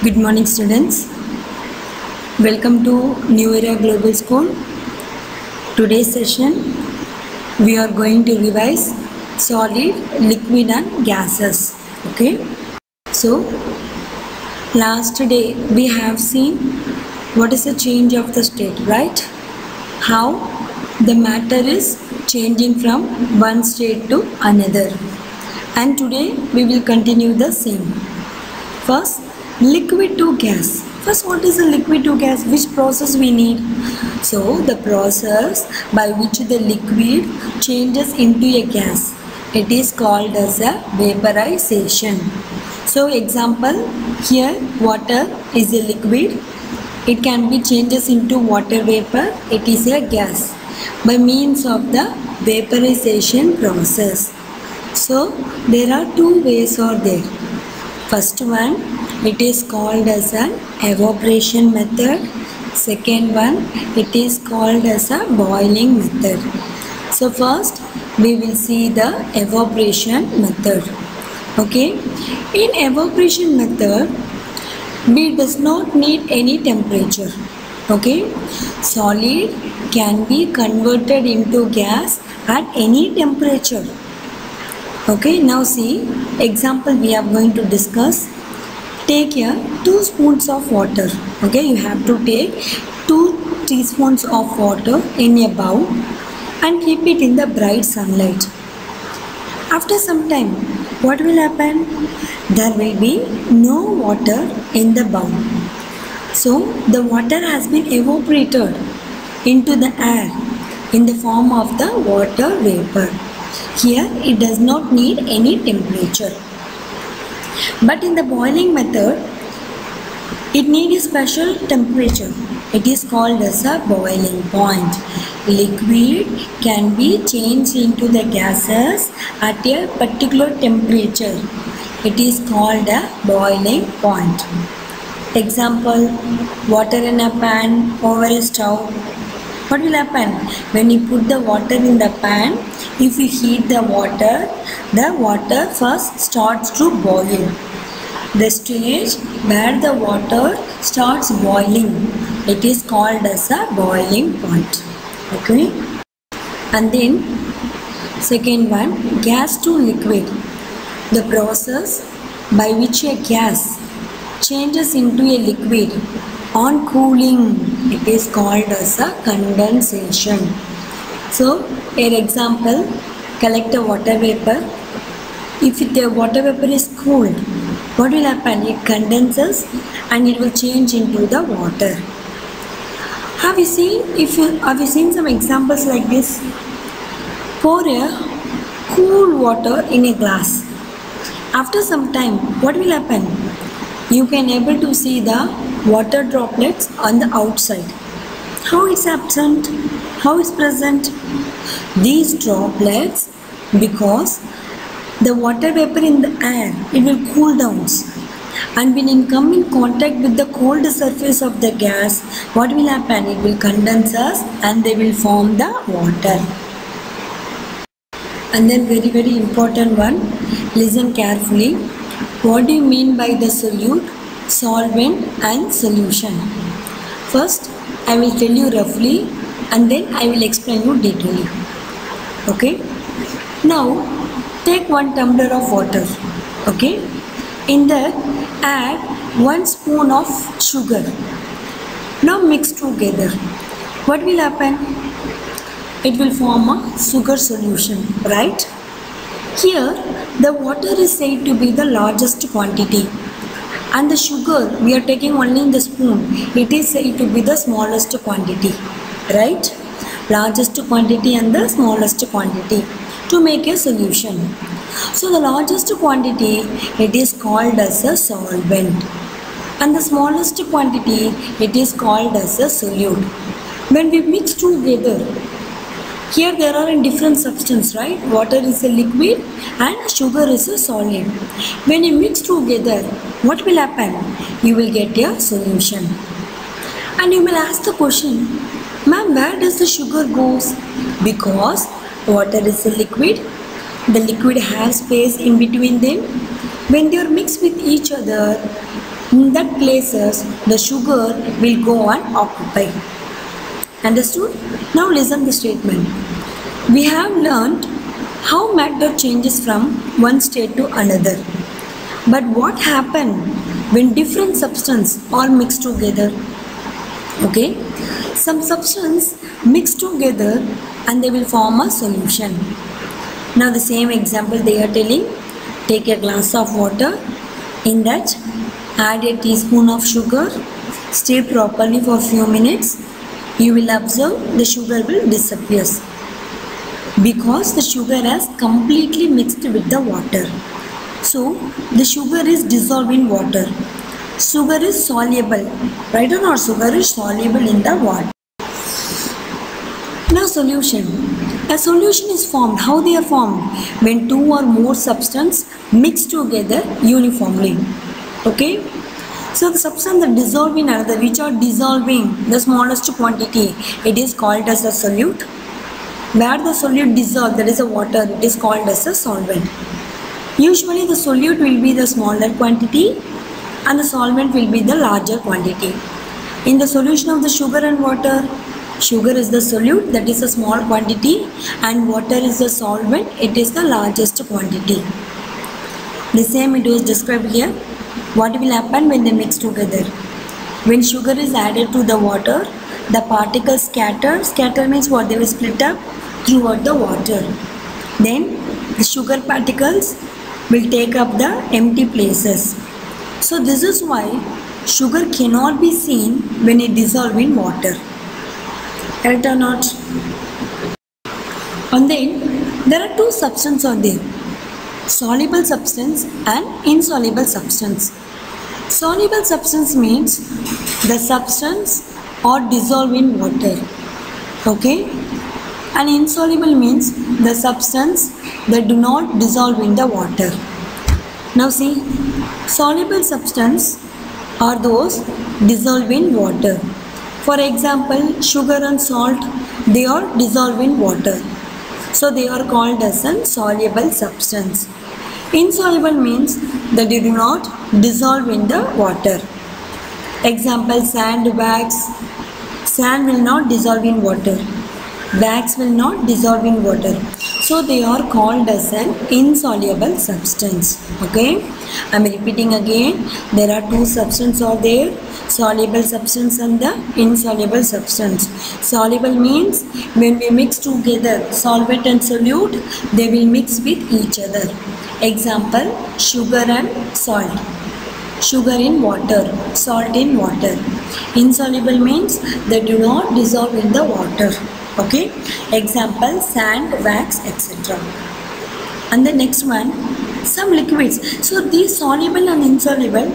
Good morning, students. Welcome to New Era Global School. Today's session we are going to revise solid, liquid and gases. Okay. So last day we have seen what is the change of the state, right? How the matter is changing from one state to another. And today we will continue the same. First, liquid to gas. First, what is a liquid to gas? Which process we need? So, the process by which the liquid changes into a gas. It is called as a vaporization. So, example, here water is a liquid. It can be changes into water vapor. It is a gas by means of the vaporization process. So, there are two ways are there. First one, it is called as an evaporation method. Second one, it is called as a boiling method. So first, we will see the evaporation method. Okay, in evaporation method, we does not need any temperature. Okay, solid can be converted into gas at any temperature. Okay, now see, example we are going to discuss. Take here 2 spoons of water. Okay, you have to take 2 teaspoons of water in a bowl and keep it in the bright sunlight. After some time, what will happen? There will be no water in the bowl. So, the water has been evaporated into the air in the form of the water vapor. Here, it does not need any temperature. But in the boiling method, it needs a special temperature. It is called as a boiling point. Liquid can be changed into the gases at a particular temperature. It is called a boiling point. Example, water in a pan over a stove. What will happen? When you put the water in the pan, if you heat the water first starts to boil. The stage where the water starts boiling, it is called as a boiling point. Okay. And then second one, gas to liquid. The process by which a gas changes into a liquid on cooling, it is called as a condensation. So, an example, collect a water vapor. If the water vapor is cooled, what will happen? It condenses and it will change into the water. Have you seen some examples like this? Pour a cool water in a glass. After some time, what will happen? You can able to see the water droplets on the outside. How is absent? How is present? These droplets, because the water vapor in the air, it will cool down, and when it come in contact with the cold surface of the gas, what will happen? It will condense and they will form the water. And then very important one, listen carefully. What do you mean by the solute, solvent and solution? First, I will tell you roughly and then I will explain you detailedly. Okay. Now, take 1 tumbler of water. Okay. In that, add 1 spoon of sugar. Now mix together. What will happen? It will form a sugar solution, right? Here, the water is said to be the largest quantity. And the sugar we are taking only in the spoon, it is said to be the smallest quantity, right? Largest quantity and the smallest quantity to make a solution. So the largest quantity, it is called as a solvent, and the smallest quantity, it is called as a solute. When we mix together, here there are in different substance, right? Water is a liquid and sugar is a solid. When you mix together, what will happen? You will get a solution. And you will ask the question, ma'am, where does the sugar goes? Because water is a liquid, the liquid has space in between them. When they are mixed with each other, In that places, the sugar will go and occupy. Understood? Now listen the statement. We have learned how matter changes from one state to another. But what happens when different substances are mixed together? Okay, some substance mix together and they will form a solution. Now the same example they are telling. Take a glass of water. In that, add a teaspoon of sugar. Stir properly for few minutes. You will observe the sugar will disappear because the sugar has completely mixed with the water. So the sugar is dissolved in water. Sugar is soluble, right or not? Sugar is soluble in the water. Now solution. A solution is formed. How they are formed? When two or more substances mix together uniformly. Okay. So the substance that dissolve in another, which are dissolving the smallest quantity, it is called as a solute. Where the solute dissolve, that is a water, it is called as a solvent. Usually the solute will be the smaller quantity and the solvent will be the larger quantity. In the solution of the sugar and water, sugar is the solute, that is a small quantity, and water is the solvent, it is the largest quantity. The same it was described here. What will happen when they mix together? When sugar is added to the water, the particles scatter. Scatter means what? They will split up throughout the water. Then the sugar particles will take up the empty places. So this is why sugar cannot be seen when it dissolves in water. Correct or not? And then there are two substances are there. Soluble substance and insoluble substance. Soluble substance means the substance are dissolved in water. Okay? And insoluble means the substance that do not dissolve in the water. Now see, soluble substance are those dissolved in water. For example, sugar and salt, they are dissolved in water. So they are called as a soluble substance. Insoluble means that they do not dissolve in the water. Example, sand, wax. Sand will not dissolve in water. Wax will not dissolve in water. So they are called as an insoluble substance. Okay. I am repeating again. There are two substances are there. Soluble substance and the insoluble substance. Soluble means when we mix together solvent and solute, they will mix with each other. Example, sugar and salt. Sugar in water, salt in water. Insoluble means they do not dissolve in the water. Okay. Example, sand, wax, etc. And the next one, some liquids. So these soluble and insoluble,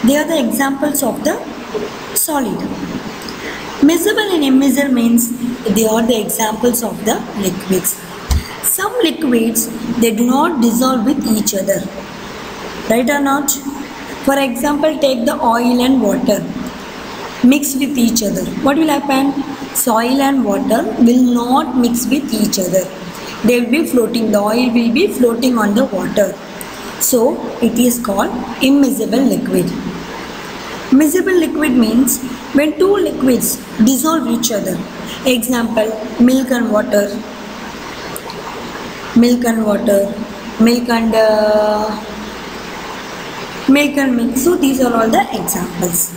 they are the examples of the solid. Miscible and immiscible means they are the examples of the liquids. Some liquids, they do not dissolve with each other. Right or not? For example, take the oil and water. Mix with each other. What will happen? Soil and water will not mix with each other. They will be floating. The oil will be floating on the water. So, it is called immiscible liquid. Miscible liquid means when two liquids dissolve each other. Example, milk and water. Milk and water. Milk and milk. So, these are all the examples.